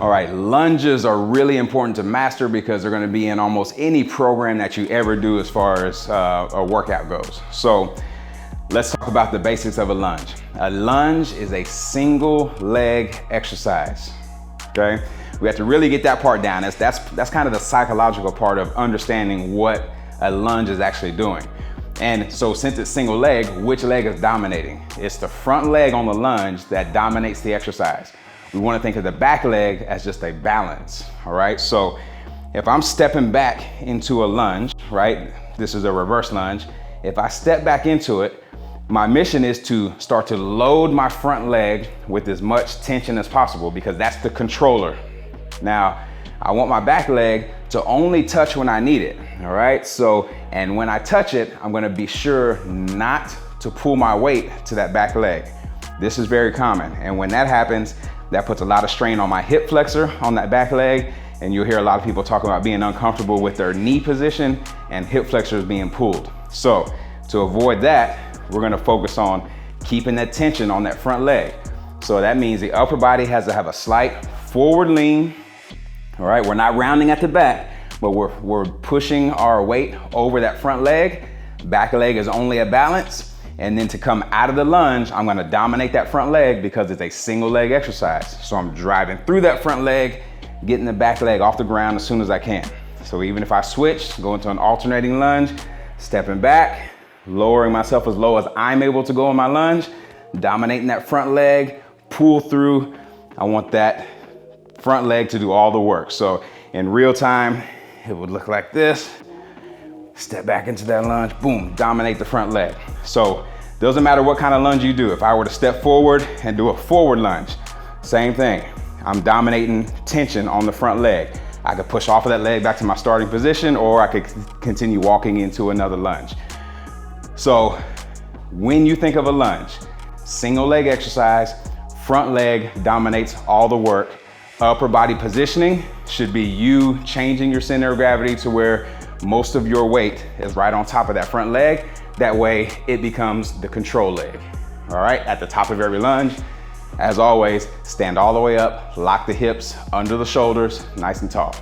All right, lunges are really important to master because they're gonna be in almost any program that you ever do as far as a workout goes. So let's talk about the basics of a lunge. A lunge is a single leg exercise, okay? We have to really get that part down. That's kind of the psychological part of understanding what a lunge is actually doing. And so since it's single leg, which leg is dominating? It's the front leg on the lunge that dominates the exercise. We want to think of the back leg as just a balance, all right? So if I'm stepping back into a lunge, right? This is a reverse lunge. If I step back into it, my mission is to start to load my front leg with as much tension as possible because that's the controller. Now, I want my back leg to only touch when I need it, all right? So, and when I touch it, I'm gonna be sure not to pull my weight to that back leg. This is very common, and when that happens, that puts a lot of strain on my hip flexor on that back leg, and you'll hear a lot of people talking about being uncomfortable with their knee position and hip flexors being pulled. So to avoid that, we're gonna focus on keeping that tension on that front leg. So that means the upper body has to have a slight forward lean, all right? We're not rounding at the back, but we're pushing our weight over that front leg. Back leg is only a balance. And then to come out of the lunge, I'm gonna dominate that front leg because it's a single leg exercise. So I'm driving through that front leg, getting the back leg off the ground as soon as I can. So even if I switch, go into an alternating lunge, stepping back, lowering myself as low as I'm able to go in my lunge, dominating that front leg, pull through. I want that front leg to do all the work. So in real time, it would look like this. Step back into that lunge, boom, dominate the front leg. So doesn't matter what kind of lunge you do. If I were to step forward and do a forward lunge, same thing. I'm dominating tension on the front leg. I could push off of that leg back to my starting position, or I could continue walking into another lunge. So when you think of a lunge, single leg exercise, front leg dominates all the work. Upper body positioning should be you changing your center of gravity to where most of your weight is right on top of that front leg. That way it becomes the control leg. All right, at the top of every lunge, as always, stand all the way up, lock the hips under the shoulders, nice and tall.